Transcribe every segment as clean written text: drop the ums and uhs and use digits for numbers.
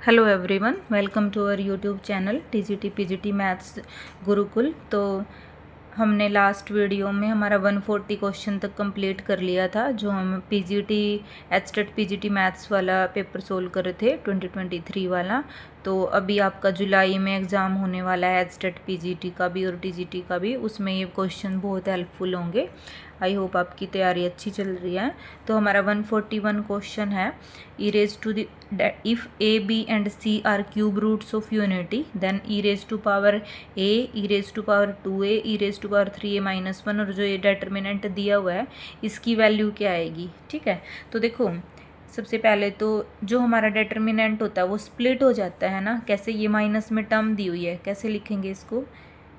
Hello everyone, welcome to our YouTube channel TGT PGT maths Gurukul. तो हमने last video में हमारा 140 क्वेश्चन तक कंप्लीट कर लिया था, जो हम पीजीटी एचटेट पीजीटी मैथ्स वाला पेपर सोल्व कर रहे थे 2023 वाला। तो अभी आपका जुलाई में एग्ज़ाम होने वाला है एचटेट पीजीटी का भी और टीजीटी का भी, उसमें ये क्वेश्चन बहुत हेल्पफुल होंगे। आई होप आपकी तैयारी अच्छी चल रही है। तो हमारा 141 क्वेश्चन है, e raise to the if a b and c are cube roots of unity then e raised to power a, e raised to power 2a, e raised to power 3a minus 1, और जो ये determinant दिया हुआ है इसकी value क्या आएगी। ठीक है, तो देखो सबसे पहले तो जो हमारा डेटर्मिनेंट होता है वो स्प्लिट हो जाता है ना। कैसे, ये माइनस में टर्म दी हुई है, कैसे लिखेंगे इसको।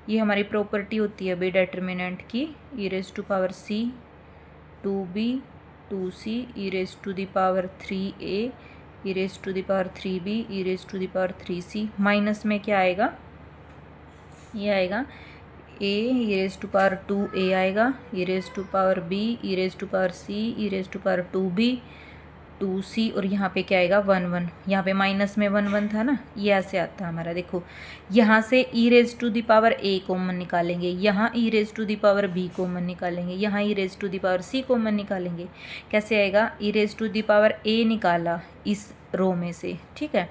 ये हमारी प्रॉपर्टी होती है भाई डेटर्मिनेंट की, e raise to power c 2b 2c e raise to the power 3a e raise to the power 3b e raise to the power 3c। Minus में क्या आएगा, ये आएगा a e raise to power 2a आएगा, e raise to power b e raise to power c e raise to power 2b 2c, और यहाँ पे क्या आएगा 1 1। यहाँ पे माइनस में 1 1 था ना, ये ऐसे आता है हमारा। देखो यहाँ से e raise to the power a common निकालेंगे, यहाँ e raise to the power b common निकालेंगे, यहाँ e raise to the power c common निकालेंगे। कैसे आएगा, e raise to the power a निकाला इस रो में से, ठीक है,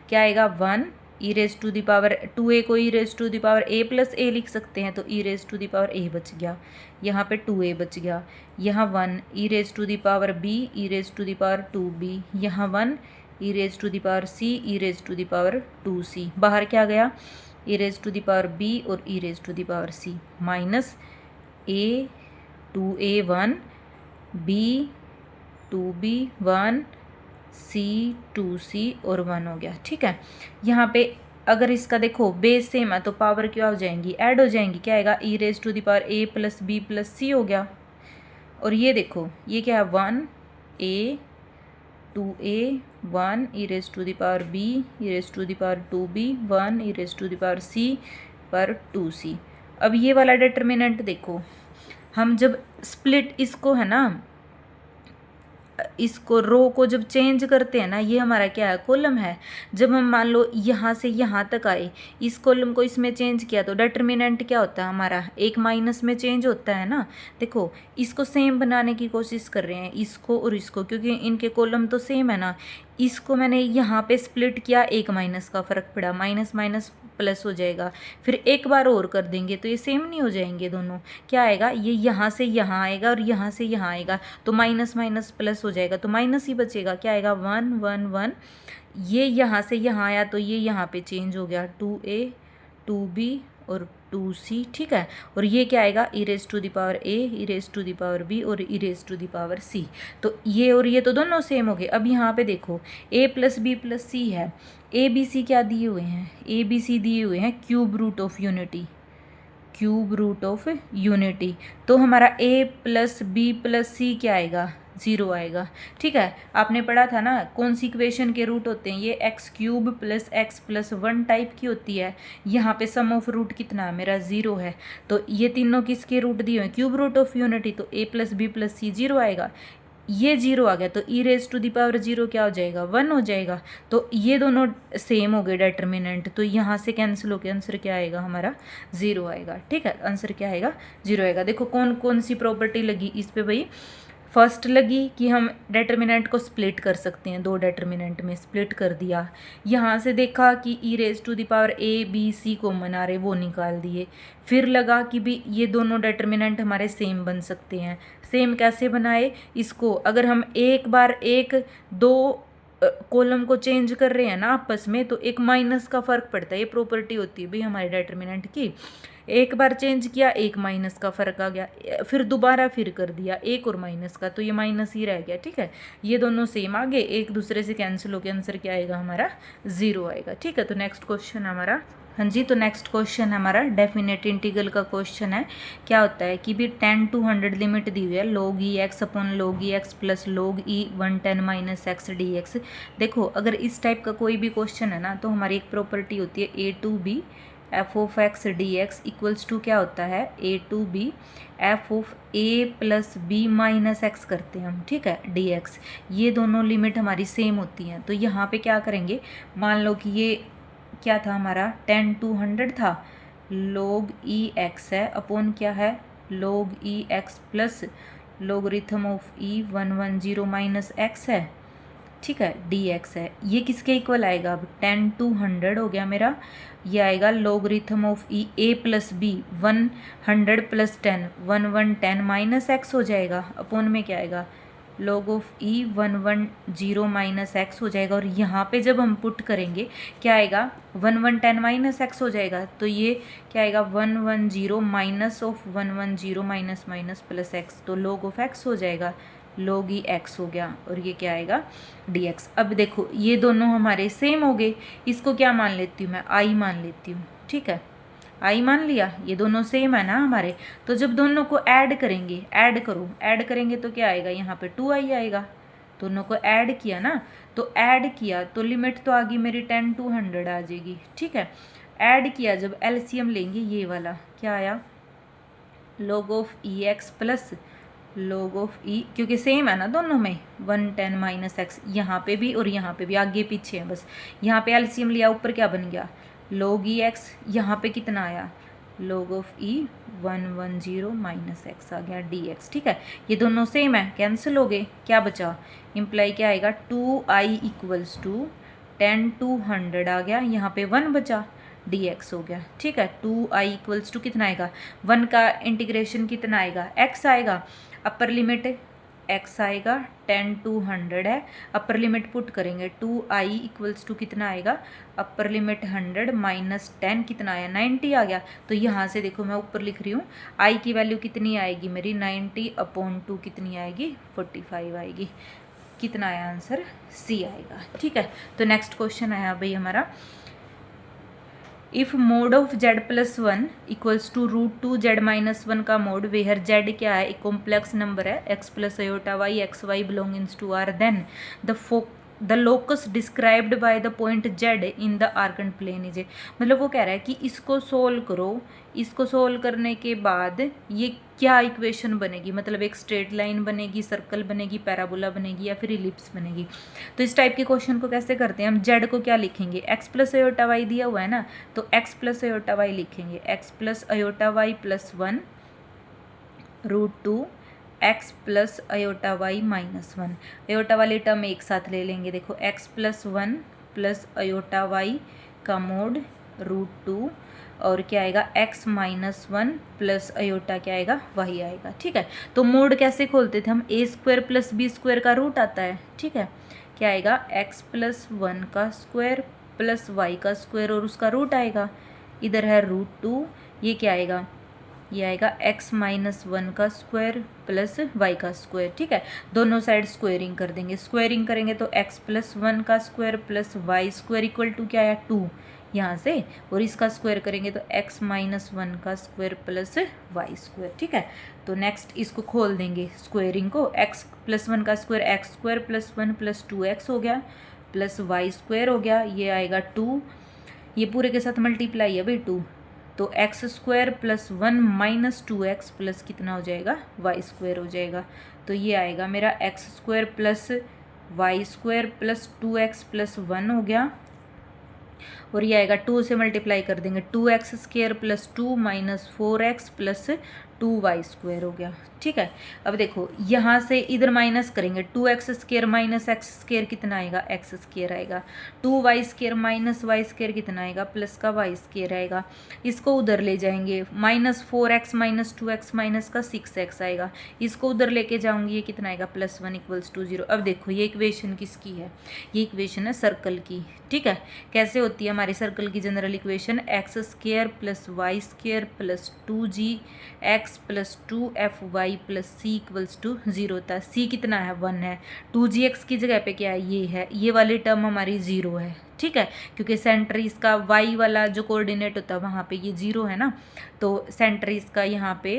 क्या आएगा 1। E raise to the power 2a को e raise to the power a plus a लिख सकते हैं, तो e raise to the power a बच गया, यहाँ पे 2a बच गया, यहाँ 1 e raise to the power b e raise to the power 2b, यहाँ 1 e raise to the power c e raise to the power 2c। बाहर क्या गया, e raise to the power b और e raise to the power c, minus a 2a 1 b 2b 1 c 2c और 1 हो गया। ठीक है, यहाँ पे अगर इसका देखो बेस सेम है तो पावर क्या हो जाएंगी, ऐड हो जाएंगी। क्या आएगा, e raise to the power a plus b plus c हो गया। और ये देखो ये क्या है 1a 2a 1 e raise to the power b e raise to the power 2b 1 e raise to the power c पर 2c। अब ये वाला डिटर्मिनेंट देखो, हम जब स्प्लिट इसको है ना, इसको रो को जब चेंज करते हैं ना, ये हमारा क्या है कॉलम है। जब हम मान लो यहाँ से यहाँ तक आए, इस कॉलम को इसमें चेंज किया तो डेटर्मिनेंट क्या होता है हमारा, एक माइनस में चेंज होता है ना। देखो इसको सेम बनाने की कोशिश कर रहे हैं, इसको और इसको, क्योंकि इनके कॉलम तो सेम है ना। इसको मैंने यहाँ पे स्प्लिट किया, एक माइनस का फ़र्क पड़ा, माइनस माइनस प्लस हो जाएगा। फिर एक बार और कर देंगे तो ये सेम नहीं हो जाएंगे दोनों। क्या आएगा, ये यहाँ से यहाँ आएगा और यहाँ से यहाँ आएगा, तो माइनस माइनस प्लस हो जाएगा, तो माइनस ही बचेगा। क्या आएगा 1 1 1। ये यहाँ से यहाँ आया तो ये यहाँ पे चेंज हो गया 2a 2b और 2c। ठीक है, और ये क्या आएगा, e raise to the power a e raise to the power b और e raise to the power c। तो ये और ये तो दोनों सेम हो गए। अब यहाँ पे देखो a plus b plus c है, a b c क्या दिए हुए हैं, a b c दिए हुए हैं cube root of unity, cube root of unity. तो हमारा a plus b plus c क्या आएगा, 0 आएगा। ठीक है, आपने पढ़ा था ना कौन सी इक्वेशन के रूट होते हैं, ये x cube plus x plus 1 type की होती है। यहाँ पे सम ऑफ रूट कितना है मेरा, 0 है। तो ये तीनों किसके रूट दिए हुए हैं, क्यूब रूट ऑफ यूनिटी, तो a प्लस बी प्लस सी 0 आएगा। ये 0 आ गया तो e raise to the power 0 क्या हो जाएगा, 1 हो जाएगा। तो ये दोनों सेम हो गए डेटर्मिनेंट, तो यहाँ से कैंसिल होकर आंसर क्या आएगा हमारा 0 आएगा। ठीक है, आंसर क्या आएगा 0 आएगा। देखो कौन कौन सी प्रॉपर्टी लगी इस पे भाई। फर्स्ट लगी कि हम डेटर्मिनेंट को स्प्लिट कर सकते हैं, दो डेटर्मिनेंट में स्प्लिट कर दिया। यहाँ से देखा कि e raise to the power a b c common आ रहे, वो निकाल दिए। फिर लगा कि भी ये दोनों डेटर्मिनेंट हमारे सेम बन सकते हैं। सेम कैसे बनाए, इसको अगर हम एक बार एक दो कॉलम को चेंज कर रहे हैं ना आपस में, तो एक माइनस का फ़र्क पड़ता है। ये प्रॉपर्टी होती है भाई हमारे डेटर्मिनेंट की। एक बार चेंज किया, एक माइनस का फ़र्क आ गया, फिर दोबारा फिर कर दिया एक और माइनस का, तो ये माइनस ही रह गया। ठीक है, ये दोनों सेम आ गए, एक दूसरे से कैंसिल होकर आंसर क्या आएगा हमारा 0 आएगा। ठीक है, तो नेक्स्ट क्वेश्चन हमारा, हाँ जी, तो नेक्स्ट क्वेश्चन हमारा डेफिनेट इंटीग्रल का क्वेश्चन है। क्या होता है कि भी 10 to 100 लिमिट दी हुई है, log ई एक्स अपॉन log ई एक्स प्लस log ई 110 माइनस एक्स डी एक्स। देखो अगर इस टाइप का कोई भी क्वेश्चन है ना, तो हमारी एक प्रॉपर्टी होती है a to b f of x d x equals to क्या होता है, a to b f of a plus b minus x करते हैं हम, ठीक है, डी एक्स। ये दोनों लिमिट हमारी सेम होती हैं। तो यहाँ पे क्या करेंगे, मान लो कि ये क्या था हमारा 10 to 100 था, log ई एक्स है अपॉन क्या है, log E x plus logarithm of e 110 minus x है, ठीक है, डी एक्स है। ये किसके इक्वल आएगा, अब 10 to 100 हो गया मेरा, ये आएगा logarithm of e a plus b 100 plus 10 1110 minus x हो जाएगा, अपॉन में क्या आएगा, log of e 110 minus x हो जाएगा। और यहाँ पे जब हम पुट करेंगे क्या आएगा, 1110 माइनस एक्स हो जाएगा। तो ये क्या आएगा, 110 minus of 110 minus minus plus x, तो log ऑफ एक्स हो जाएगा, log ई एक्स हो गया। और ये क्या आएगा, डी एक्स। अब देखो ये दोनों हमारे सेम हो गए, इसको क्या मान लेती हूँ मैं, आई मान लेती हूँ, ठीक है, आई मान लिया, ये दोनों सेम है ना हमारे। तो जब दोनों को ऐड करेंगे, ऐड करो, ऐड करेंगे तो क्या आएगा, यहाँ पे 2i आएगा, दोनों को ऐड किया ना, तो ऐड किया तो लिमिट तो आ गई मेरी 10 to 100 आ जाएगी, ठीक है। ऐड किया जब एलसीएम लेंगे, ये वाला क्या आया, log of e x plus log of e, क्योंकि सेम है ना दोनों में, 110 माइनस एक्स, यहाँ पे भी और यहाँ पे भी, आगे पीछे है बस। यहाँ पे एलसीएम लिया, ऊपर क्या बन गया, log ई एक्स, यहाँ पे कितना आया, log of e 110 minus x आ गया, डी एक्स, ठीक है। ये दोनों सेम है, कैंसिल हो गए, क्या बचा, इम्प्लाई क्या आएगा, 2i इक्वल्स टू 10 to 100 आ गया, यहाँ पे 1 बचा, डी एक्स हो गया, ठीक है। 2i इक्वल्स टू कितना आएगा, 1 का इंटीग्रेशन कितना आएगा, x आएगा, अपर लिमिट x आएगा, 10 to 100 है, अपर लिमिट पुट करेंगे, 2i इक्वल्स टू कितना आएगा, अपर लिमिट 100 माइनस 10 कितना आया, 90 आ गया। तो यहाँ से देखो मैं ऊपर लिख रही हूँ, i की वैल्यू कितनी आएगी मेरी, 90 अपॉन 2 कितनी आएगी, 45 आएगी। कितना आया आंसर, सी आएगा, ठीक है। तो नेक्स्ट क्वेश्चन आया भाई हमारा, if mod of z plus 1 equals to √2z minus 1 का मोड, वेयर z क्या है, एक कॉम्प्लेक्स नंबर है, x plus iota y x y belongings to R, then the locus described by the point z in the Argand plane is. मतलब वो कह रहा है कि इसको सोल्व करो, इसको सोल्व करने के बाद ये क्या इक्वेशन बनेगी, मतलब एक स्ट्रेट लाइन बनेगी, सर्कल बनेगी, पैराबोला बनेगी या फिर इलिप्स बनेगी। तो इस टाइप के क्वेश्चन को कैसे करते हैं हम, z को क्या लिखेंगे, x प्लस अयोटा वाई दिया हुआ है ना, तो x प्लस अयोटा वाई लिखेंगे, x plus iota y plus 1 √2 x plus iota y minus 1, iota वाली टर्म एक साथ ले लेंगे, देखो x plus 1 plus iota y का मोड √2 और क्या आएगा, x माइनस 1 प्लस अयोटा क्या आएगा, वाई आएगा, ठीक है। तो मोड कैसे खोलते थे हम, a square plus b square का रूट आता है, ठीक है, क्या आएगा, x प्लस 1 का स्क्वायर प्लस वाई का स्क्वायर और उसका रूट आएगा, इधर है √2, ये क्या आएगा, ये आएगा x माइनस 1 का स्क्वायर प्लस y का स्क्वायर, ठीक है। दोनों साइड स्क्वायरिंग कर देंगे, स्क्वायरिंग करेंगे तो x प्लस 1 का square plus y square equal to क्या आया, 2 यहाँ से, और इसका स्क्वायर करेंगे तो x माइनस 1 का स्क्वायर प्लस वाई स्क्वायर, ठीक है। तो नेक्स्ट इसको खोल देंगे स्क्वायरिंग को, x प्लस 1 का square x square plus 1 plus 2x हो गया प्लस वाई स्क्वायर हो गया, ये आएगा 2, ये पूरे के साथ मल्टीप्लाई है भाई 2, तो x square plus 1 minus 2x plus कितना हो जाएगा, वाई स्क्वायर हो जाएगा। तो ये आएगा मेरा x square plus y square plus 2x plus 1 हो गया, और ये आएगा 2 से मल्टीप्लाई कर देंगे, 2x square plus 2 minus 4x plus 2y square हो गया, ठीक है। अब देखो यहाँ से इधर माइनस करेंगे, 2x square minus x square कितना आएगा, एक्स स्क्वायर आएगा, 2y square minus Y square कितना आएगा, प्लस का वाई स्क्वायर आएगा। इसको उधर ले जाएंगे, minus 4x minus 2x minus का 6x आएगा, इसको उधर लेके जाऊंगी, ये कितना आएगा, प्लस 1 इक्वल्स टू 0। अब देखो ये इक्वेशन किसकी है, ये इक्वेशन है सर्कल की, ठीक है। कैसे होती है हमारी सर्कल की general equation, x square plus y square plus 2gx plus 2fy plus c equals to 0 था। सी कितना है, 1 है, 2gx की जगह पे क्या है, ये है, ये वाली टर्म हमारी 0 है, ठीक है, क्योंकि सेंटर इसका y वाला जो कोऑर्डिनेट होता है वहाँ पे ये 0 है ना, तो सेंटर इसका यहाँ पे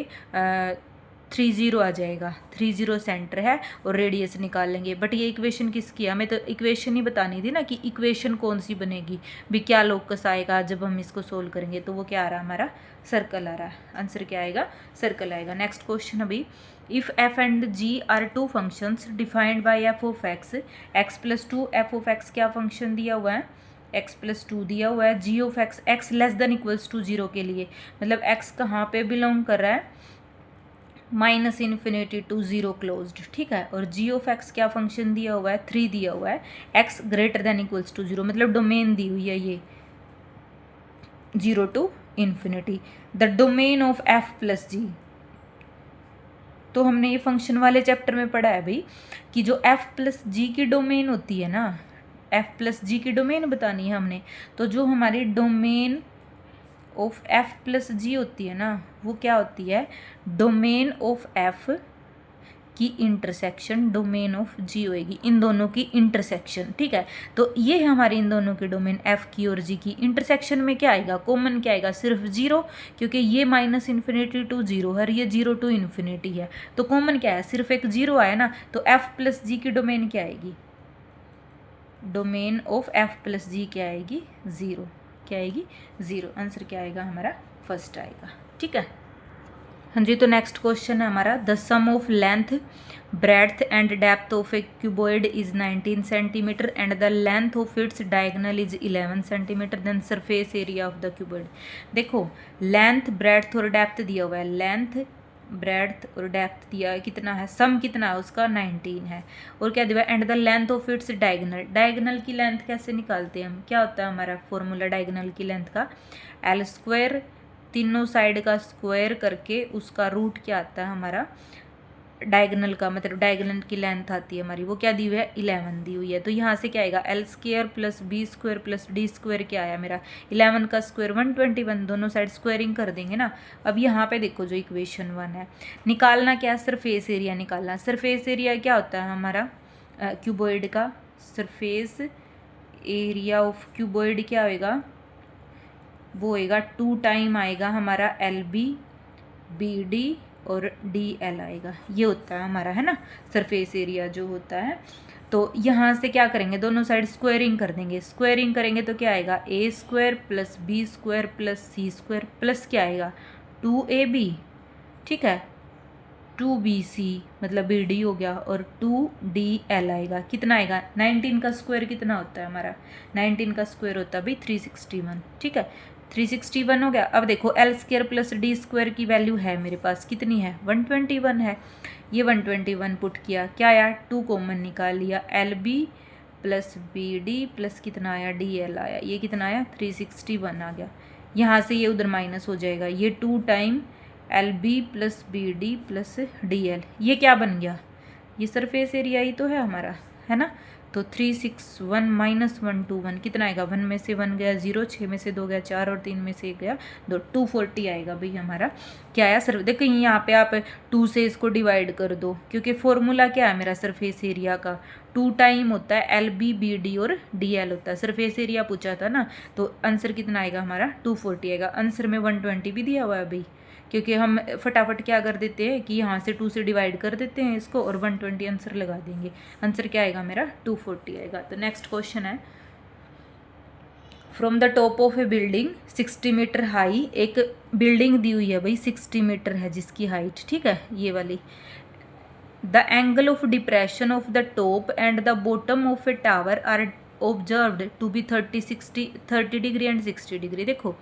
30 आ जाएगा, 30 सेंटर है और रेडियस निकाल लेंगे। बट ये इक्वेशन किसकी है, हमें तो इक्वेशन ही बतानी थी ना कि इक्वेशन कौन सी बनेगी भी, क्या लोकस आएगा जब हम इसको सोल्व करेंगे। तो वो क्या आ रहा है हमारा, सर्कल आ रहा है। आंसर क्या आएगा, सर्कल आएगा। नेक्स्ट क्वेश्चन अभी, if f and g are two functions defined by f of x, x plus two, f of x क्या फंक्शन दिया हुआ है, एक्स प्लस टू दिया हुआ है, g of x, x less than equals to 0 के लिए, मतलब एक्स कहाँ पे बिलोंग कर रहा है, -∞ टू 0 क्लोज्ड, ठीक है। और जी ऑफ एक्स क्या फंक्शन दिया हुआ है, 3 दिया हुआ है, x greater than equals to 0, मतलब डोमेन दी हुई है ये 0 to ∞। The domain of f plus g, तो हमने ये फंक्शन वाले चैप्टर में पढ़ा है भाई कि जो एफ प्लस जी की डोमेन होती है ना, एफ प्लस जी की डोमेन बतानी है हमने, तो जो हमारी डोमेन ऑफ एफ प्लस जी होती है ना, वो क्या होती है, डोमेन ऑफ एफ की इंटरसेक्शन डोमेन ऑफ जी होएगी, इन दोनों की इंटरसेक्शन, ठीक है। तो ये है हमारी इन दोनों की डोमेन एफ की और जी की इंटरसेक्शन में क्या आएगा, कॉमन क्या आएगा, सिर्फ 0, क्योंकि ये -∞ टू 0 है, ये 0 टू ∞ है, तो कॉमन क्या है, सिर्फ एक 0 आया ना, तो एफ प्लस जी की डोमेन क्या आएगी, डोमेन ऑफ एफ प्लस जी क्या आएगी, 0, क्या आएगी, 0। आंसर क्या आएगा हमारा, फर्स्ट आएगा, ठीक है। हाँ जी, तो नेक्स्ट क्वेश्चन है हमारा, the sum of length, breadth and depth of a cuboid is 19 centimetre and the length of its diagonal is 11 centimetre, then surface area of the cuboid. देखो लेंथ, ब्रेड्थ और depth दिया हुआ है, length, breadth और depth दिया है, कितना है, सम कितना है उसका, 19 है, और क्या दिया, and the length of its diagonal, diagonal की लेंथ कैसे निकालते हैं हम, क्या होता है हमारा फॉर्मूला डायगोनल की लेंथ का, एल स्क्वायर, तीनों साइड का स्क्वायर करके उसका रूट क्या आता है हमारा, डायगोनल का मतलब डायगोनल की लेंथ आती है हमारी, वो क्या दी हुई है, 11 दी हुई है। तो यहाँ से क्या आएगा, l square plus b square plus d square क्या आया मेरा, 11 का स्क्वायर 121, दोनों साइड स्क्वायरिंग कर देंगे ना। अब यहाँ पे देखो जो इक्वेशन 1 है, निकालना क्या है, सरफेस एरिया निकालना। सरफेस एरिया क्या होता है हमारा क्यूबॉइड का, सरफेस एरिया ऑफ क्यूबॉइड क्या होएगा, वो होएगा 2 टाइम आएगा हमारा एल बी, बी डी और डी एल आएगा, ये होता है हमारा, है ना, सरफेस एरिया जो होता है। तो यहाँ से क्या करेंगे, दोनों साइड स्क्वायरिंग कर देंगे, स्क्वायरिंग करेंगे तो क्या आएगा, a square plus b square plus c square plus क्या आएगा, 2ab, ठीक है, 2bc मतलब bd हो गया, और 2dl आएगा, कितना आएगा, 19 का स्क्वायर कितना होता है हमारा, 19 का स्क्वायर होता है भाई 361, ठीक है, 361 हो गया। अब देखो L square plus d square की वैल्यू है मेरे पास, कितनी है, 121 है, ये 121 पुट किया, क्या आया, 2 कॉमन निकाल लिया, l b plus b d plus कितना आया, डी एल आया, ये कितना आया, 361 आ गया। यहाँ से ये उधर माइनस हो जाएगा, ये 2 time l b plus b d plus d l, ये क्या बन गया, ये सरफेस एरिया ही तो है हमारा, है ना। तो 361 माइनस 121 कितना आएगा, 1 में से 1 गया 0, 6 में से 2 गया 4 और 3 में से 1 गया 2, 240 आएगा भाई हमारा, क्या आया सर। देखो यहाँ पे आप 2 से इसको डिवाइड कर दो, क्योंकि फॉर्मूला क्या है मेरा सरफेस एरिया का, 2 टाइम होता है एल बी बी डी और डी एल होता है, सरफेस एरिया पूछा था ना, तो आंसर कितना आएगा हमारा 240 आएगा। आंसर में 120 भी दिया हुआ है भाई, क्योंकि हम फटाफट क्या कर देते हैं कि यहाँ से 2 से डिवाइड कर देते हैं इसको और 120 आंसर लगा देंगे। आंसर क्या आएगा मेरा 240 आएगा। तो नेक्स्ट क्वेश्चन है, from the top of a building 60 metre high, एक बिल्डिंग दी हुई है भाई 60 मीटर है जिसकी हाइट, ठीक है, ये वाली, the angle of depression of the top and the bottom of a tower are observed to be 30 degree and 60 degree. देखो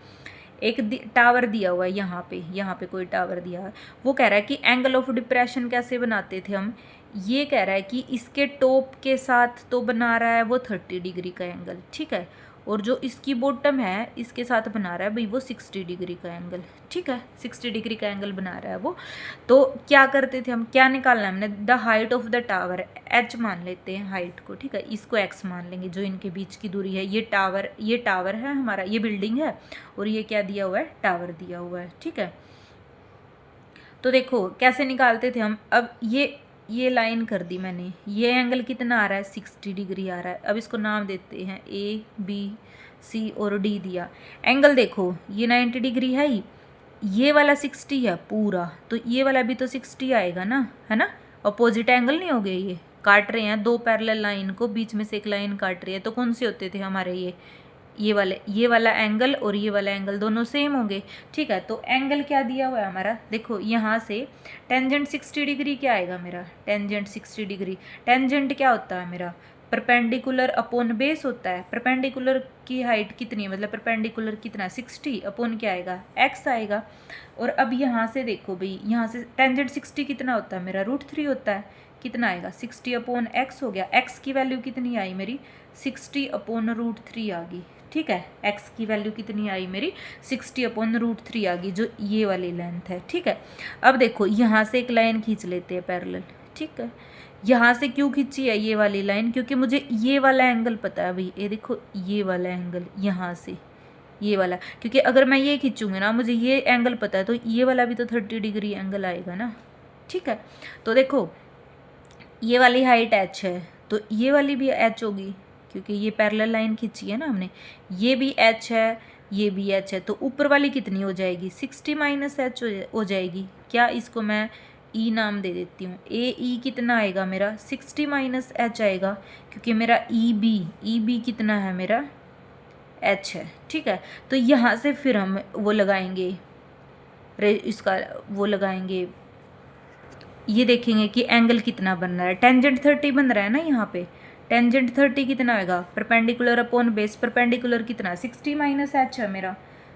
एक टावर दिया हुआ है यहाँ पे कोई टावर दिया है, वो कह रहा है कि एंगल ऑफ डिप्रेशन कैसे बनाते थे हम, ये कह रहा है कि इसके टॉप के साथ तो बना रहा है वो 30 डिग्री का एंगल, ठीक है, और जो इसकी बॉटम है इसके साथ बना रहा है भाई वो 60 डिग्री का एंगल, ठीक है, 60 डिग्री का एंगल बना रहा है वो। तो क्या करते थे हम, क्या निकालना है हमने, the height of the tower, H मान लेते हैं हाइट को, ठीक है, इसको एक्स मान लेंगे जो इनके बीच की दूरी है, ये टावर है हमारा, ये बिल्डिंग है और ये क्या दिया हुआ है, टावर दिया हुआ है, ठीक है। तो देखो कैसे निकालते थे हम, अब ये लाइन कर दी मैंने, ये एंगल कितना आ रहा है 60 डिग्री आ रहा है, अब इसको नाम देते हैं ए बी सी और डी दिया। एंगल देखो ये 90 डिग्री है ही, ये वाला 60 है पूरा, तो ये वाला भी तो 60 आएगा ना, है ना। अपोजिट एंगल नहीं हो गए, ये काट रहे हैं दो पैरेलल लाइन को, बीच में से एक लाइन काट रही है, तो कौन से होते थे हमारे ये वाला एंगल और ये वाला एंगल दोनों सेम होंगे। ठीक है, तो एंगल क्या दिया हुआ है हमारा, देखो यहाँ से टेंजेंट 60 डिग्री क्या आएगा मेरा, टेंजेंट 60 डिग्री। टेंजेंट क्या होता है मेरा, परपेंडिकुलर अपॉन बेस होता है। परपेंडिकुलर की हाइट कितनी है, मतलब परपेंडिकुलर कितना, 60 अपॉन क्या आएगा, x आएगा। और अब यहाँ से देखो भाई, यहाँ से टेंजेंट 60 कितना होता है मेरा, √3 होता है। कितना आएगा, 60 अपॉन x हो गया। x की वैल्यू कितनी आई मेरी, 60 अपॉन √3 आ गई। ठीक है, x की वैल्यू कितनी आई मेरी, 60 अपॉन √3 आ गई, जो ये वाली लेंथ है। ठीक है, अब देखो यहाँ से एक लाइन खींच लेते हैं पैरेलल। ठीक है, यहाँ से क्यों खींची है ये वाली लाइन, क्योंकि मुझे ये वाला एंगल पता है भाई, ये देखो ये वाला एंगल यहाँ से ये वाला, क्योंकि अगर मैं ये खींचूंगी ना, मुझे ये एंगल पता है, तो ये वाला भी तो 30 डिग्री एंगल आएगा ना। ठीक है, तो देखो ये वाली हाइट h है, तो ये वाली भी h होगी, क्योंकि ये पैरेलल लाइन खींची है ना हमने। ये भी h है, ये भी h है, तो ऊपर वाली कितनी हो जाएगी, 60 - h हो जाएगी। क्या, इसको मैं e नाम दे देती हूँ। e कितना आएगा मेरा, 60 - h आएगा, क्योंकि मेरा e b कितना है मेरा, h है। ठीक है, तो यहाँ से फिर हम वो लगाएंगे, इसका वो लगाएंगे, ये देखेंगे कि एंगल कितना बन रहा है। टेंजेंट 30 बन रहा है ना यहाँ पे, टेंजेंट 30 कितना आएगा, परपेंडिकुलर अपॉन बेस, परपेंडिकुलर कितना, 60 - h है मेरा,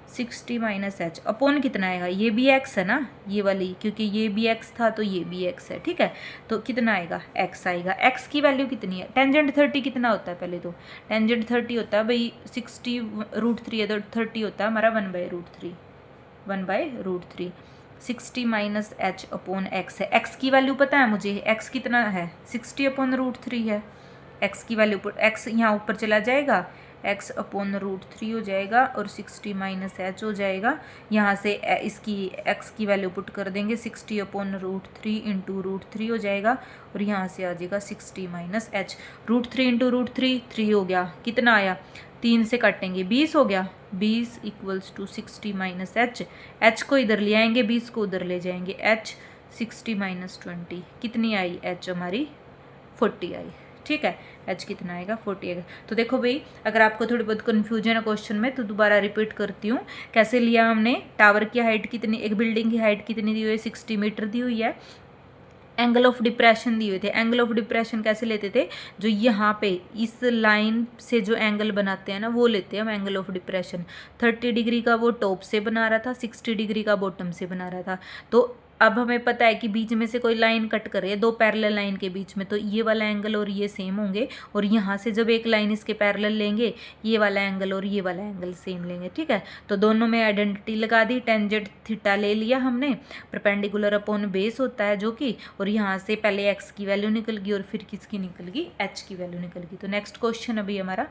60 - h अपॉन कितना आएगा, ये भी x है ना ये वाली, क्योंकि ये भी x था तो ये भी x है। ठीक है, तो कितना आएगा, x आएगा। x की वैल्यू कितनी है, टेंजेंट 30 कितना होता है, पहले तो टेंजेंट 30 होता है भाई, 60 √3 है तो 30 होता है हमारा 1/√3, 1/√3। 60 - h अपॉन x है। x की वैल्यू पता है मुझे, x कितना है, 60 अपॉन √3 है। x की वैल्यू पर x यहाँ ऊपर चला जाएगा, x अपॉन √3 हो जाएगा और 60 - h हो जाएगा। यहाँ से इसकी x की वैल्यू पुट कर देंगे, 60 अपॉन √3 इंटू √3 हो जाएगा, और यहाँ से आ जाएगा 60 - h। √3 इंटू √3 3 हो गया, कितना आया, 3 से काटेंगे 20 हो गया, 20 = 60 - h। h को इधर ले आएंगे, 20 को उधर ले जाएंगे, h 60 - 20 कितनी आई, h हमारी 40 आई। ठीक है, h कितना आएगा, 40 आएगा। तो देखो भाई, अगर आपको थोड़ी बहुत कन्फ्यूजन है क्वेश्चन में, तो दोबारा रिपीट करती हूँ। कैसे लिया हमने, टावर की हाइट कितनी, एक बिल्डिंग की हाइट कितनी दी हुई है, 60 मीटर दी हुई है। एंगल ऑफ डिप्रेशन दिए हुए थे। एंगल ऑफ डिप्रेशन कैसे लेते थे, जो यहाँ पे इस लाइन से जो एंगल बनाते हैं ना, वो लेते हैं हम एंगल ऑफ डिप्रेशन। 30 डिग्री का वो टॉप से बना रहा था, 60 डिग्री का बॉटम से बना रहा था। तो अब हमें पता है कि बीच में से कोई लाइन कट कर रही है, दो पैरेलल लाइन के बीच में, तो ये वाला एंगल और ये सेम होंगे, और यहाँ से जब एक लाइन इसके पैरेलल लेंगे, ये वाला एंगल और ये वाला एंगल सेम लेंगे। ठीक है, तो दोनों में आइडेंटिटी लगा दी, टेंजेंट थीटा ले लिया हमने, परपेंडिकुलर अपॉन बेस होता है जो कि, और यहाँ से पहले एक्स की वैल्यू निकल गई और फिर किसकी निकल गई, एच की वैल्यू निकल गई। तो नेक्स्ट क्वेश्चन अभी हमारा,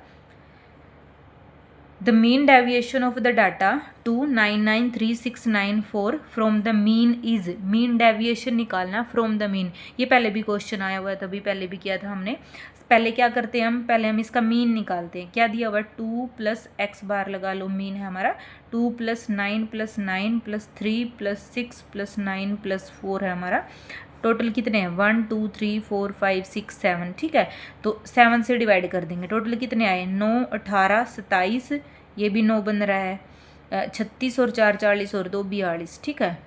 the mean deviation of the data 299369 from the mean is, mean deviation निकालना from the mean। ये पहले भी क्वेश्चन आया हुआ है, तभी पहले भी किया था हमने। पहले क्या करते हैं हम, पहले हम इसका मीन निकालते हैं। क्या दिया हुआ, 2 + x बार लगा लो, मीन है हमारा 2 + 9 + 9 + 3 + 6 + 9 + 4 है हमारा। टोटल कितने हैं, 1 2 3 4 5 6 7। ठीक है, तो 7 से डिवाइड कर देंगे, टोटल कितने आए, 9 18 27, ये भी 9 बन रहा है, 36 और 4 40 और 2 42। ठीक है,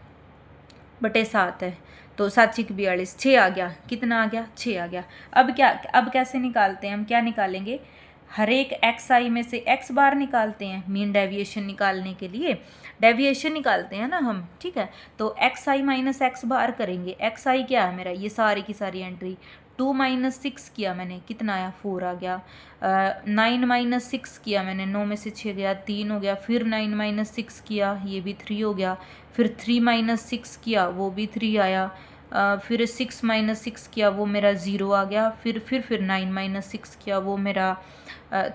बटे 7 है, तो 7 6 42, 6 आ गया, कितना आ गया, 6 आ गया। अब कैसे निकालते हैं हम, क्या निकालेंगे, हर एक एक्स आई में से एक्स बार निकालते हैं। मीन डेविएशन निकालने के लिए डेविएशन निकालते हैं ना हम। ठीक है, तो एक्स आई माइनस एक्स बार करेंगे। एक्स आई क्या है मेरा, ये सारी की सारी एंट्री। 2 - 6 किया मैंने, कितना आया, 4 आ गया। 9 - 6 किया मैंने, 9 में से 6 गया, 3 हो गया। फिर 9 - 6 किया, ये भी 3 हो गया। फिर 3 - 6 किया, वो भी 3 आया। फिर 6 - 6 किया, वो मेरा 0 आ गया। फिर 9 - 6 किया, वो मेरा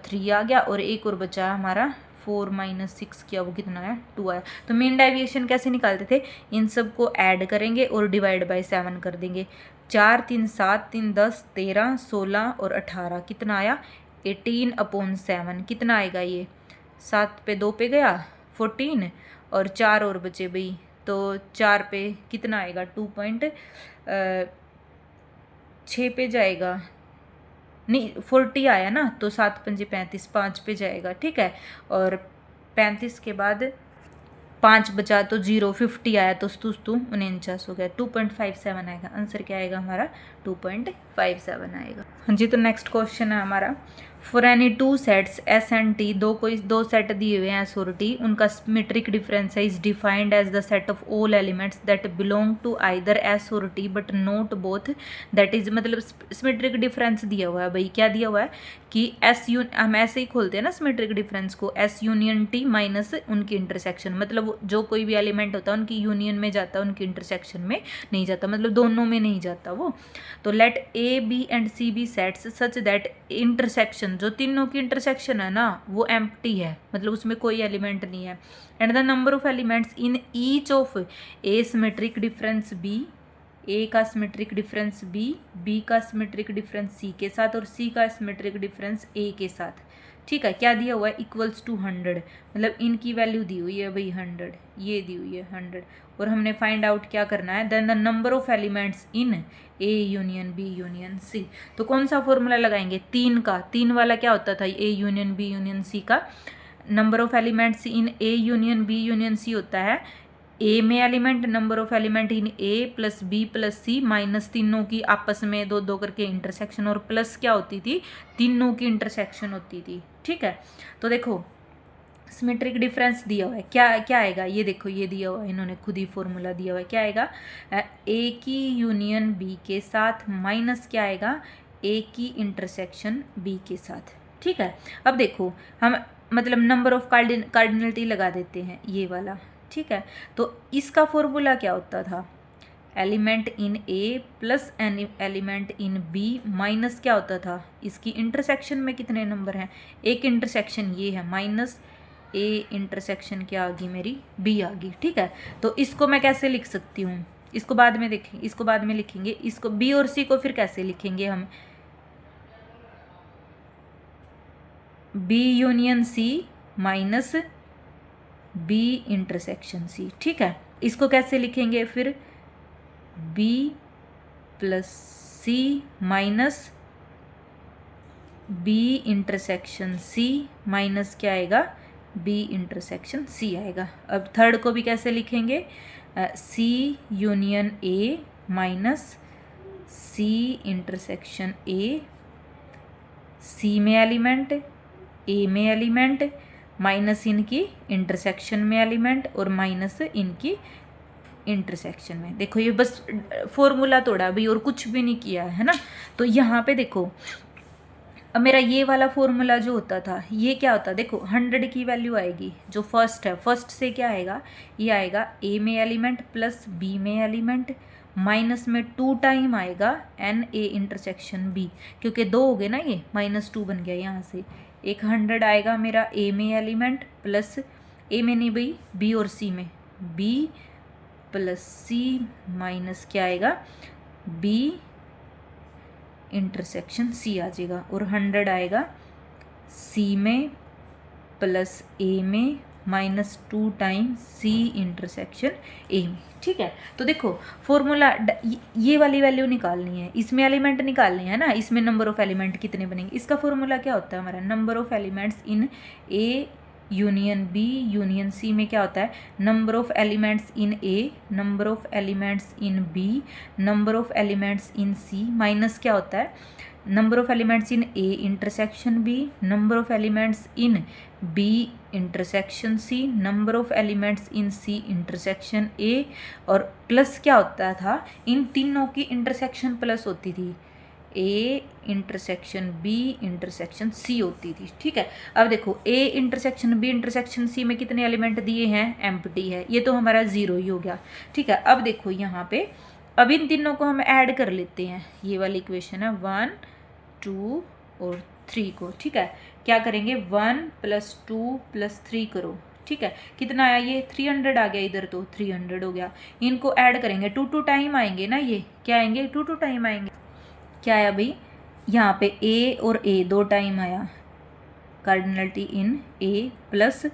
3 आ गया। और एक और बचा हमारा 4 - 6 किया, वो कितना आया, 2 आया। तो मीन डेविएशन कैसे निकालते थे, इन सब को ऐड करेंगे और डिवाइड बाय 7 कर देंगे। 4 3 7 3 10 13 16 और 18, कितना आया, 18/7। कितना आएगा ये, 7 पे 2 पे गया 14, और 4 और बचे भाई तो 4 पे कितना आएगा, 2.6 पे जाएगा, नहीं 40 आया ना, तो 7 पंजे 35, 5 पे जाएगा, ठीक है। और 35 के बाद 5 बचा तो 0, 50 आया तो 49 हो गया, 2.57 आएगा। आंसर क्या आएगा हमारा, 2.57 आएगा। हाँ जी, तो नेक्स्ट क्वेश्चन है हमारा, for any two sets S and T, दो सेट दिए हुए हैं एस और टी, उनका सिमेट्रिक डिफरेंस है is defined as the set of all elements that belong to either S और T but not both, that is, मतलब सिमेट्रिक डिफरेंस दिया हुआ है भाई, क्या दिया हुआ है कि हम ऐसे ही खोलते हैं ना सिमेट्रिक डिफरेंस को, एस यूनियन टी माइनस उनकी इंटरसेक्शन, मतलब जो कोई भी एलिमेंट होता है उनकी यूनियन में जाता है, उनकी इंटरसेक्शन में नहीं जाता, मतलब दोनों में नहीं जाता वो। तो let A B and C be sets such that intersection, जो तीनों की इंटरसेक्शन है ना वो एम्प्टी है, मतलब उसमें कोई एलिमेंट नहीं है, and the number of elements in each of A symmetric difference B, A का सिमेट्रिक डिफरेंस बी का सिमेट्रिक डिफरेंस सी के साथ और सी का सिमेट्रिक डिफरेंस ए के साथ, ठीक है। क्या दिया हुआ है, इक्वल्स टू 100, मतलब इनकी वैल्यू दी हुई है भाई 100, ये दी हुई है 100, और हमने फाइंड आउट क्या करना है, then the number of elements in A union B union C. तो कौन सा फॉर्मूला लगाएंगे, 3 का, 3 वाला क्या होता था, A union B union C का number of elements in A union B union C होता है ए में element, number of element in A plus B plus C minus तीनों की आपस में दो दो करके इंटरसेक्शन, और प्लस क्या होती थी, तीनों की इंटरसेक्शन होती थी, ठीक है। तो देखो सिमेट्रिक डिफरेंस दिया हुआ है, क्या क्या आएगा, ये देखो ये दिया हुआ है, इन्होंने खुद ही फॉर्मूला दिया हुआ है, क्या आएगा, ए की यूनियन बी के साथ माइनस क्या आएगा, ए की इंटरसेक्शन बी के साथ, ठीक है। अब देखो हम मतलब नंबर ऑफ कार्डिनलिटी लगा देते हैं ये वाला, ठीक है। तो इसका फॉर्मूला क्या होता था, element in A plus element in B minus क्या होता था, इसकी इंटरसेक्शन में कितने नंबर हैं, एक इंटरसेक्शन ये है माइनस ए इंटरसेक्शन क्या आ गई मेरी, बी आ गई, ठीक है। तो इसको मैं कैसे लिख सकती हूँ, इसको बाद में देखेंगे, इसको बाद में लिखेंगे, इसको बी और सी को फिर कैसे लिखेंगे हम, B union C minus B intersection C, ठीक है। इसको कैसे लिखेंगे फिर, B plus C minus B intersection C minus क्या आएगा, बी इंटरसेक्शन सी आएगा। अब थर्ड को भी कैसे लिखेंगे, C union A minus C intersection A, C में एलिमेंट, ए में एलिमेंट, माइनस इनकी इंटरसेक्शन में एलिमेंट और माइनस इनकी इंटरसेक्शन में। देखो ये बस फॉर्मूला तोड़ा भाई और कुछ भी नहीं किया है ना। तो यहाँ पे देखो अब मेरा ये वाला फॉर्मूला जो होता था ये क्या होता, देखो 100 की वैल्यू आएगी जो फर्स्ट है, फर्स्ट से क्या आएगा, ये आएगा ए में एलिमेंट प्लस बी में एलिमेंट माइनस में 2 टाइम आएगा एन ए इंटरसेक्शन बी, क्योंकि 2 हो गए ना, ये -2 बन गया यहाँ से, एक 100 आएगा मेरा ए में एलिमेंट प्लस ए में नहीं भाई बी और सी में, बी प्लस सी माइनस क्या आएगा, बी इंटरसेक्शन सी आ जाएगा, और 100 आएगा सी में प्लस ए में -2 टाइम सी इंटरसेक्शन ए में, ठीक है। तो देखो फॉर्मूला ये वाली वैल्यू निकालनी है, इसमें एलिमेंट निकालने हैं ना, इसमें नंबर ऑफ एलिमेंट कितने बनेंगे, इसका फॉर्मूला क्या होता है हमारा, number of elements in A union B union C में क्या होता है, number of elements in A, number of elements in B, number of elements in C minus क्या होता है, number of elements in A intersection B, number of elements in B intersection C, number of elements in C intersection A, और plus क्या होता था, इन तीनों की intersection plus होती थी, A intersection B intersection C होती थी, ठीक है। अब देखो A intersection B intersection C में कितने एलिमेंट दिए हैं, एम्प्टी है, ये तो हमारा 0 ही हो गया, ठीक है। अब देखो यहाँ पे अब इन तीनों को हम ऐड कर लेते हैं, ये वाली इक्वेशन है 1 2 और 3 को, ठीक है। क्या करेंगे 1 + 2 + 3 करो, ठीक है। कितना आया, ये 300 आ गया, इधर तो 300 हो गया, इनको ऐड करेंगे 2 टाइम आएंगे ना, ये क्या आएंगे 2 टाइम आएंगे, क्या आया भाई यहाँ पे ए और ए 2 टाइम आया, cardinality in A plus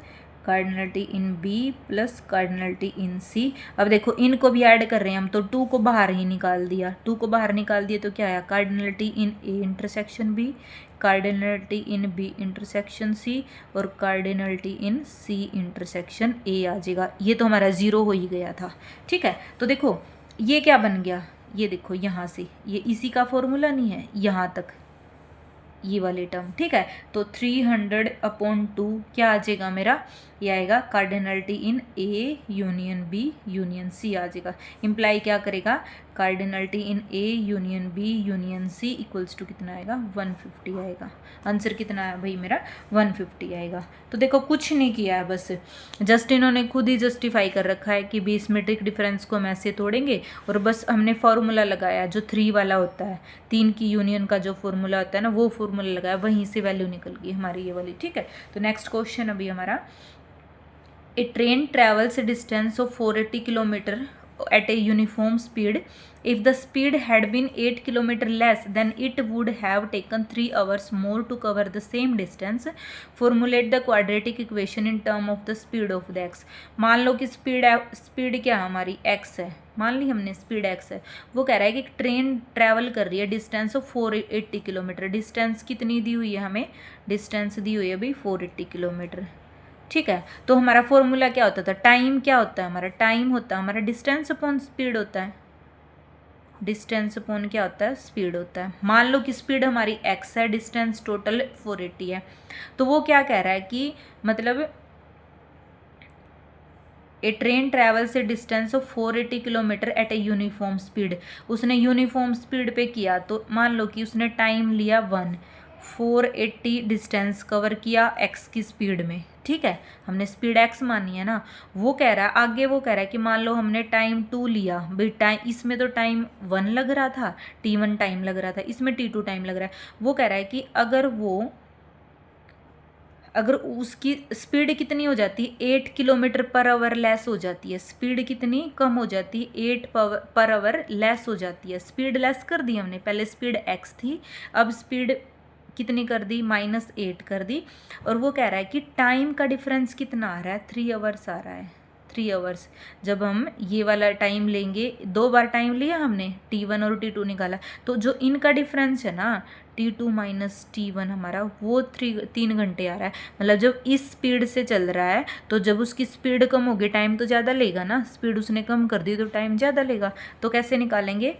cardinality in B plus cardinality इन सी। अब देखो इनको भी ऐड कर रहे हैं हम, तो 2 को बाहर ही निकाल दिया, 2 को बाहर निकाल दिया तो क्या आया, cardinality in A intersection B, cardinality in B intersection C और कार्डिनलिटी इन सी इंटरसेक्शन ए आ जाएगा। ये तो हमारा 0 हो ही गया था। ठीक है, तो देखो ये क्या बन गया, ये देखो यहाँ से ये इसी का फॉर्मूला नहीं है, यहाँ तक ये वाले टर्म। ठीक है, तो 300/2 क्या आ जाएगा मेरा, ये आएगा cardinality in A union B union C आ जाएगा। इम्प्लाई क्या करेगा, cardinality in A union B union C equals to कितना आएगा, 150 आएगा। आंसर कितना है भाई मेरा, 150 आएगा। तो देखो कुछ नहीं किया है, बस जस्ट इन्होंने खुद ही जस्टिफाई कर रखा है कि भी सिमेट्रिक डिफरेंस को हम ऐसे तोड़ेंगे, और बस हमने फॉर्मूला लगाया जो 3 वाला होता है, 3 की यूनियन का जो फॉर्मूला होता है ना, वो फॉर्मूला लगाया, वहीं से वैल्यू निकल गई हमारी ये वाली। ठीक है, तो नेक्स्ट क्वेश्चन अभी हमारा, a train travels distance of 480 kilometre at a uniform speed. If the speed had been 8 km less, then it would have taken 3 hours more to cover the same distance. Formulate the quadratic equation in term of the speed of the x. मान लो कि speed क्या हमारी x है, मान ली हमने speed x है। वो कह रहा है कि ट्रेन ट्रैवल कर रही है डिस्टेंस ऑफ 480 किलोमीटर। डिस्टेंस कितनी दी हुई है हमें, डिस्टेंस दी हुई है अभी 480 किलोमीटर। ठीक है, तो हमारा फॉर्मूला क्या होता था, टाइम क्या होता है हमारा, टाइम होता है हमारा डिस्टेंस अपॉन स्पीड होता है, डिस्टेंस अपॉन क्या होता है, स्पीड होता है। मान लो कि स्पीड हमारी x है, डिस्टेंस टोटल 480 है, तो वो क्या कह रहा है कि मतलब ए ट्रेन ट्रैवल से distance of 480 kilometre at a uniform speed. उसने यूनिफॉर्म स्पीड पे किया, तो मान लो कि उसने टाइम लिया 1, 480 डिस्टेंस कवर किया x की स्पीड में। ठीक है, हमने स्पीड x मानी है ना। वो कह रहा है आगे, वो कह रहा है कि मान लो हमने टाइम 2 लिया भाई, टाइम इसमें तो टाइम 1 लग रहा था, t1 टाइम लग रहा था, इसमें t2 टाइम लग रहा है। वो कह रहा है कि अगर उसकी स्पीड कितनी हो जाती है, 8 किलोमीटर पर आवर लेस हो जाती है, स्पीड कितनी कम हो जाती है, 8 पर आवर लेस हो जाती है। स्पीड लेस कर दी हमने, पहले स्पीड x थी, अब स्पीड कितनी कर दी, -8 कर दी। और वो कह रहा है कि टाइम का डिफरेंस कितना आ रहा है, 3 आवर्स आ रहा है, 3 आवर्स। जब हम ये वाला टाइम लेंगे, 2 बार टाइम लिया हमने, t1 और t2 निकाला, तो जो इनका डिफरेंस है ना, t2 - t1 हमारा वो 3 घंटे आ रहा है। मतलब जब इस स्पीड से चल रहा है, तो जब उसकी स्पीड कम होगी टाइम तो ज़्यादा लेगा ना, स्पीड उसने कम कर दी तो टाइम ज़्यादा लेगा। तो कैसे निकालेंगे,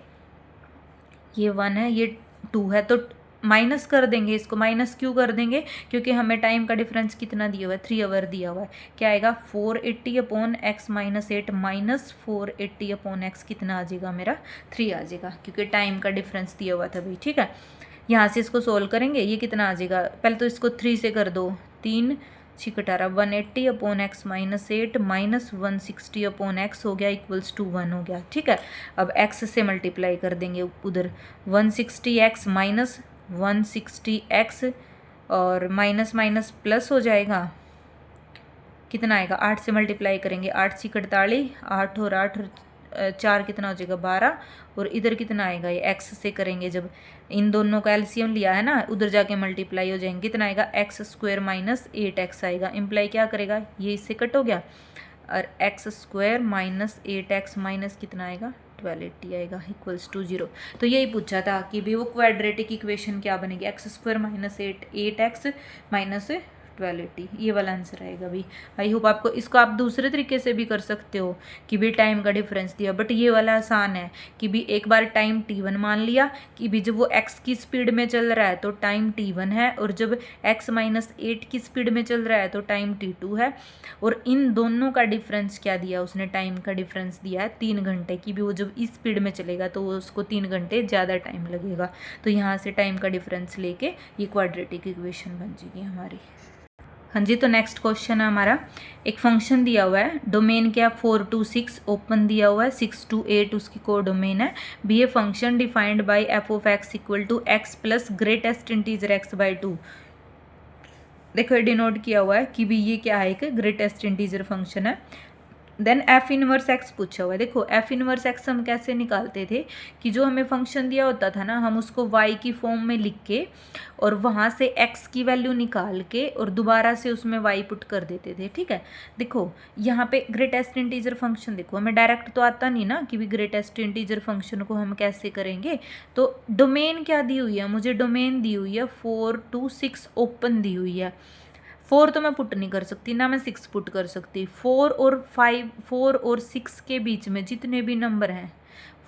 ये 1 है, ये 2 है, तो माइनस कर देंगे इसको। माइनस क्यों कर देंगे, क्योंकि हमें टाइम का डिफरेंस कितना दिया हुआ है, 3 आवर दिया हुआ है। क्या आएगा, 480/x - 8 -480/x कितना आ जाएगा मेरा, 3 आ जाएगा, क्योंकि टाइम का डिफरेंस दिया हुआ था भाई। ठीक है, यहाँ से इसको सोल्व करेंगे, ये कितना आ जाएगा, पहले तो इसको 3 से कर दो, 3 6 18, 180/x - 8 -160/x हो गया इक्वल्स टू 1 हो गया। ठीक है, अब x से मल्टीप्लाई कर देंगे उधर, 160x - 160x और माइनस माइनस प्लस हो जाएगा, कितना आएगा, 8 से मल्टीप्लाई करेंगे, 8 × 48, 8 और 8 4 कितना हो जाएगा, 12। और इधर कितना आएगा, ये x से करेंगे, जब इन दोनों का एलसीएम लिया है ना, उधर जाके मल्टीप्लाई हो जाएंगे, कितना आएगा, x² - 8x आएगा। इम्प्लाई क्या करेगा, ये इससे कट हो गया, और x² - 8x माइनस कितना आएगा, 1280 आएगा इक्वल्स टू 0। तो यही पूछा था कि भी वो क्वाड्रेटिक इक्वेशन क्या बनेगी, x² - 8x माइनस 1280, ये वाला आंसर आएगा भी। आई होप आपको, इसको आप दूसरे तरीके से भी कर सकते हो कि भी टाइम का डिफरेंस दिया, बट ये वाला आसान है कि भी एक बार टाइम t1 मान लिया कि भी जब वो x की स्पीड में चल रहा है तो टाइम t1 है, और जब x - 8 की स्पीड में चल रहा है तो टाइम t2 है। और इन दोनों का डिफरेंस क्या दिया उसने, टाइम का डिफरेंस दिया है 3 घंटे की, भी वो जब इस स्पीड में चलेगा तो वो उसको 3 घंटे ज़्यादा टाइम लगेगा। तो यहाँ से टाइम का डिफरेंस लेके ये क्वाड्रेटिक इक्वेशन बन जाएगी हमारी। हाँ जी, तो नेक्स्ट क्वेश्चन है हमारा, एक फंक्शन दिया हुआ है, डोमेन क्या 4 to 6 ओपन दिया हुआ है, 6 to 8 उसकी को डोमेन है। Be a function defined by f(x) = x plus greatest integer x/2। देखो ये डिनोट किया हुआ है कि भी ये क्या है, एक ग्रेटेस्ट इंटीजर फंक्शन है। देन एफ इनवर्स एक्स पूछा हुआ है। देखो एफ इनवर्स एक्स हम कैसे निकालते थे कि जो हमें फंक्शन दिया होता था ना, हम उसको वाई की फॉर्म में लिख के और वहाँ से एक्स की वैल्यू निकाल के और दोबारा से उसमें वाई पुट कर देते थे। ठीक है, देखो यहाँ पे ग्रेटेस्ट इंटीजर फंक्शन, देखो हमें डायरेक्ट तो आता नहीं ना कि भी ग्रेटेस्ट इंटीजर फंक्शन को हम कैसे करेंगे। तो डोमेन क्या दी हुई है, मुझे डोमेन दी हुई है 4 to 6 ओपन दी हुई है। 4 तो मैं पुट नहीं कर सकती ना, मैं 6 पुट कर सकती। 4 और 6 के बीच में जितने भी नंबर हैं,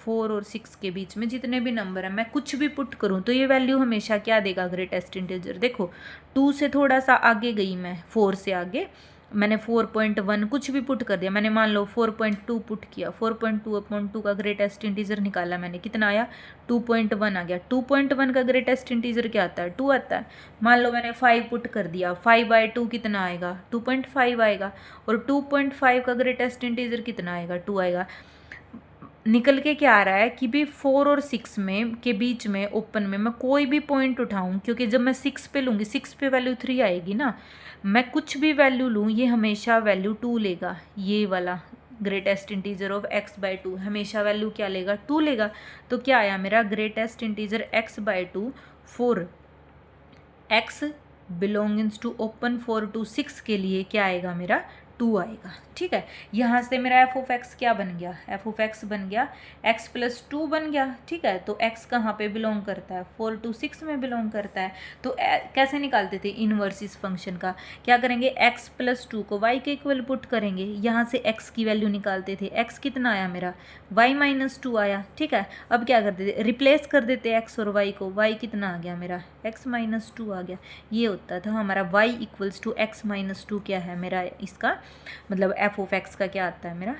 4 और 6 के बीच में जितने भी नंबर हैं, मैं कुछ भी पुट करूं तो ये वैल्यू हमेशा क्या देगा, ग्रेटेस्ट इंटीजर। देखो 2 से थोड़ा सा आगे गई मैं, 4 से आगे मैंने 4.1 कुछ भी पुट कर दिया। मैंने मान लो 4.2 पुट किया, 4.2/2 का ग्रेटेस्ट इंटीजर निकाला मैंने, कितना आया 2.1 आ गया। 2.1 का ग्रेटेस्ट इंटीजर क्या आता है, 2 आता है। मान लो मैंने 5 पुट कर दिया, 5/2 कितना आएगा, 2.5 आएगा। और 2.5 का ग्रेटेस्ट इंटीजर कितना आएगा, 2 आएगा। निकल के क्या आ रहा है कि भी 4 और 6 में के बीच में ओपन में मैं कोई भी पॉइंट उठाऊं, क्योंकि जब मैं 6 पे लूँगी, 6 पे वैल्यू 3 आएगी ना, मैं कुछ भी वैल्यू लूँ ये हमेशा वैल्यू 2 लेगा। ये वाला ग्रेटेस्ट इंटीजर ऑफ x/2 हमेशा वैल्यू क्या लेगा, 2 लेगा। तो क्या आया मेरा greatest integer x/2 4 x belongings to open 4 to 6 के लिए क्या आएगा मेरा, 2 आएगा। ठीक है, यहाँ से मेरा एफ ऑफ एक्स क्या बन गया, एफ ऑफ एक्स बन गया x+2 बन गया। ठीक है, तो x कहाँ पे बिलोंग करता है, 4 to 6 में बिलोंग करता है। तो कैसे निकालते थे इनवर्स इस फंक्शन का, क्या करेंगे, x+2 को y के इक्वल पुट करेंगे, यहाँ से x की वैल्यू निकालते थे। x कितना आया मेरा, y-2 आया। ठीक है, अब क्या करते थे, रिप्लेस कर देते x और y को, y कितना आ गया मेरा, x-2 आ गया। ये होता था हमारा y = x-2 क्या है मेरा, इसका मतलब एफ ऑफ एक्स का क्या आता है मेरा,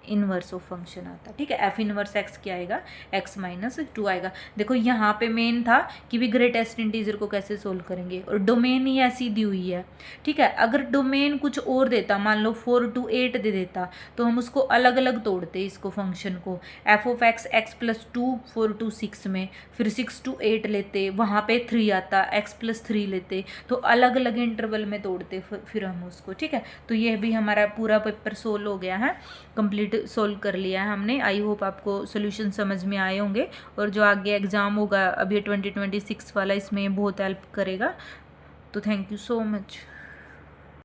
इनवर्स ऑफ फंक्शन आता है। ठीक है, एफ इनवर्स एक्स क्या आएगा, x-2 आएगा। देखो यहाँ पे मेन था कि भी ग्रेटेस्ट इंटीजर को कैसे सोल्व करेंगे, और डोमेन ही ऐसी दी हुई है। ठीक है, अगर डोमेन कुछ और देता, मान लो 4 to 8 दे देता, तो हम उसको अलग अलग तोड़ते इसको, फंक्शन को, F of x x+2 4 to 6 में, फिर 6 to 8 लेते, वहाँ पे 3 आता, x+3 लेते, तो अलग अलग इंटरवल में तोड़ते फिर हम उसको। ठीक है, तो यह भी हमारा पूरा पेपर सोल्व हो गया है, कंप्लीट सोल्व कर लिया है हमने। आई होप आपको सोल्यूशन समझ में आए होंगे, और जो आगे एग्ज़ाम होगा अभी 2026 वाला, इसमें बहुत हेल्प करेगा। तो थैंक यू सो मच।